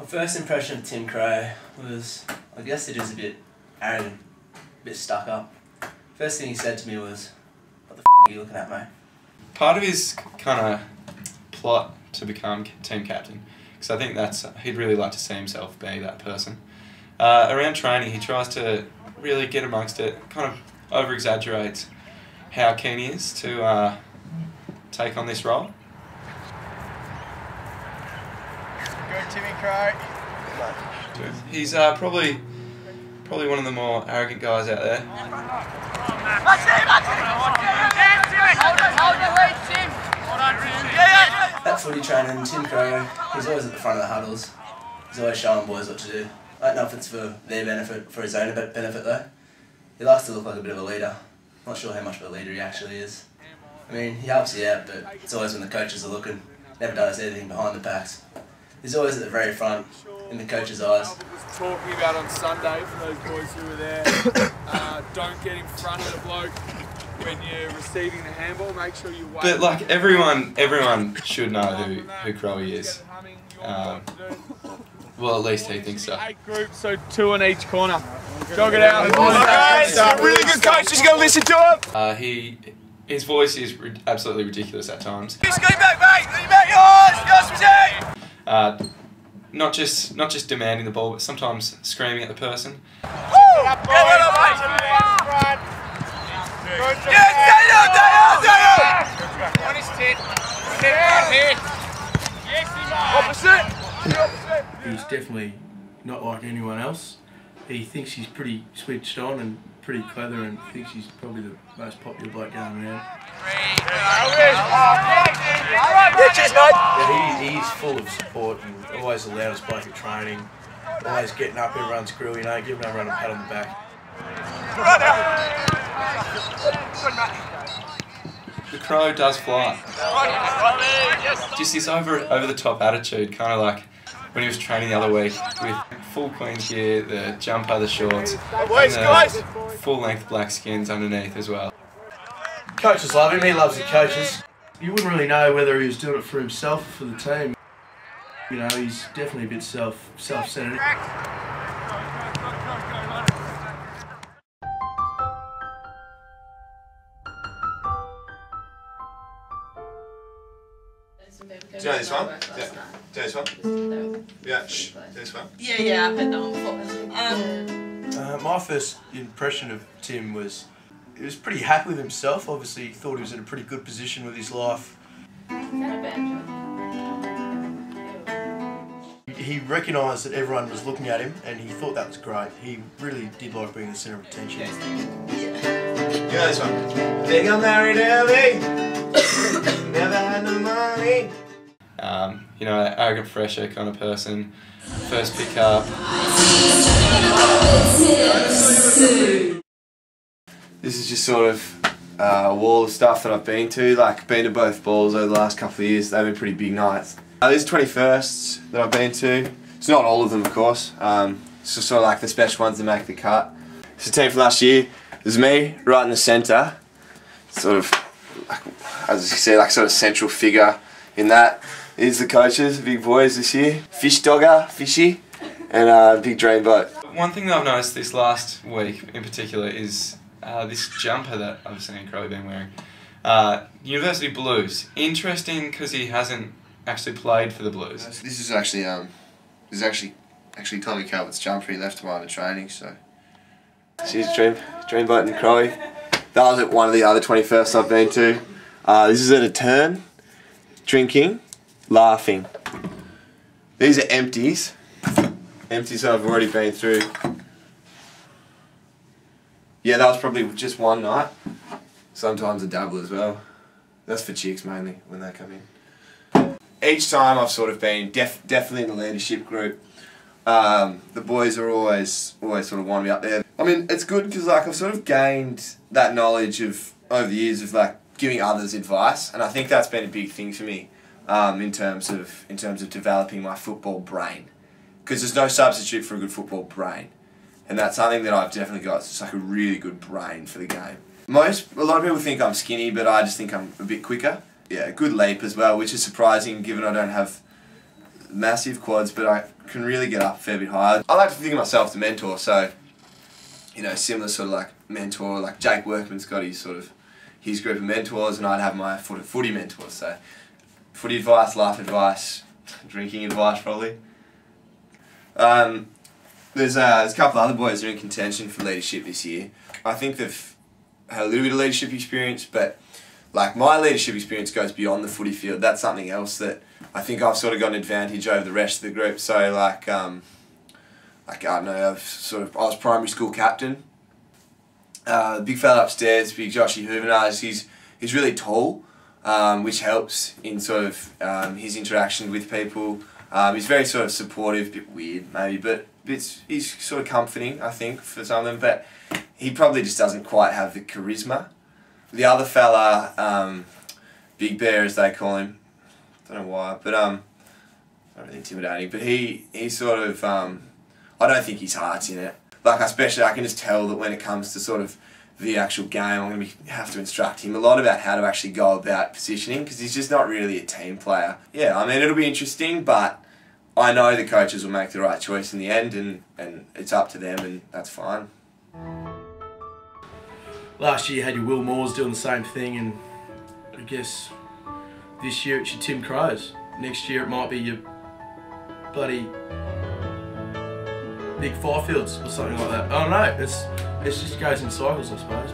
My first impression of Tim Crowe was, I guess he was a bit arrogant, a bit stuck up. First thing he said to me was, "What the f*** are you looking at, mate?" Part of his kind of plot to become team captain, because I think he'd really like to see himself being that person. Around training, he tries to really get amongst it, kind of over-exaggerates how keen he is to take on this role. Good, Timmy Crowe. He's probably one of the more arrogant guys out there. At footy training, Tim Crowe, he's always at the front of the huddles. He's always showing boys what to do. I don't know if it's for their benefit, for his own benefit though. He likes to look like a bit of a leader. Not sure how much of a leader he actually is. I mean, he helps you out, but it's always when the coaches are looking. Never does anything behind the backs. He's always at the very front, in the coach's eyes. I was talking about on Sunday for those boys who were there. Don't get in front of the bloke when you're receiving the handball. Make sure you wait. But like everyone should know who Crowe is. Well, at least he thinks so. 8 groups, so 2 on each corner. Jog it out. Okay, really good coach. Just got to listen to him. His voice is absolutely ridiculous at times. Just get back, mate. Get back, yours. Not just demanding the ball, but sometimes screaming at the person. He's definitely not like anyone else. He thinks he's pretty switched on and pretty clever and thinks he's probably the most popular bloke going around. Yeah, he's full of support and always the loudest bloke at training. Always getting up everyone's grill, you know, giving everyone a pat on the back. The Crowe does fly. Just this over the top attitude, kind of like when he was training the other week with full Queen's gear, the jumper, the shorts, and the full length black skins underneath as well. Coaches love him, he loves the coaches. You wouldn't really know whether he was doing it for himself or for the team. You know, he's definitely a bit self-centered. Do you know this one? Do you know this one? Yeah, shh. This one? Yeah, I've heard that one before. My first impression of Tim was he was pretty happy with himself. Obviously, he thought he was in a pretty good position with his life. He recognised that everyone was looking at him and he thought that was great. He really did like being the centre of attention. You know this one? They got married early. Never had no money. You know, arrogant, fresh air kind of person. First pick up. This is just sort of a wall of stuff that I've been to. Like, been to both balls over the last couple of years. They've been pretty big nights. These 21sts that I've been to. It's not all of them, of course. It's just sort of like the special ones that make the cut. It's the team for last year. There's me right in the centre. Sort of, like, as you see, like sort of central figure in that. Here's the coaches, big boys this year. Fish Dogger, Fishy, and Big Dream Boat. One thing that I've noticed this last week in particular is this jumper that I've seen Crowe been wearing. University Blues. Interesting because he hasn't actually played for the Blues. This is actually Tommy Calvert's jumper. He left mine in training, so. Here's Dream Boat and Crowe. That was at one of the other 21st I've been to. This is at a turn, drinking, laughing. These are empties. Empties that I've already been through. Yeah, that was probably just one night. Sometimes a dabble as well. That's for chicks mainly, when they come in. Each time I've sort of been definitely in the leadership group. The boys are always sort of want me up there. I mean, it's good because like I've sort of gained that knowledge of over the years of like giving others advice, and I think that's been a big thing for me in terms of developing my football brain. Because there's no substitute for a good football brain, and that's something that I've definitely got. It's just like a really good brain for the game. A lot of people think I'm skinny, but I just think I'm a bit quicker. Yeah, good leap as well, which is surprising given I don't have massive quads, but I can really get up a fair bit higher. I like to think of myself as a mentor, so, you know, similar sort of like mentor, like Jake Workman's got his sort of, his group of mentors, and I'd have my footy mentors, so footy advice, life advice, drinking advice probably. There's a couple of other boys that are in contention for leadership this year. I think they've had a little bit of leadership experience, but like my leadership experience goes beyond the footy field. That's something else that I think I've sort of got an advantage over the rest of the group. So like I don't know, I was primary school captain. The big fella upstairs, big Joshy Hoovenage, he's really tall, which helps in sort of his interaction with people. He's very sort of supportive, a bit weird maybe, but he's sort of comforting, I think, for some of them, but he probably just doesn't quite have the charisma. The other fella, Big Bear as they call him, don't know why, but not really intimidating, but he sort of, I don't think his heart's in it. Like especially I can just tell that when it comes to sort of the actual game, I'm going to have to instruct him a lot about how to actually go about positioning, because he's just not really a team player. Yeah, I mean, it'll be interesting, but I know the coaches will make the right choice in the end, and it's up to them, and that's fine. Last year you had your Will Moores doing the same thing, and I guess this year it's your Tim Crows. Next year it might be your bloody Nick Fifields or something like that. I don't know, it just goes in cycles, I suppose.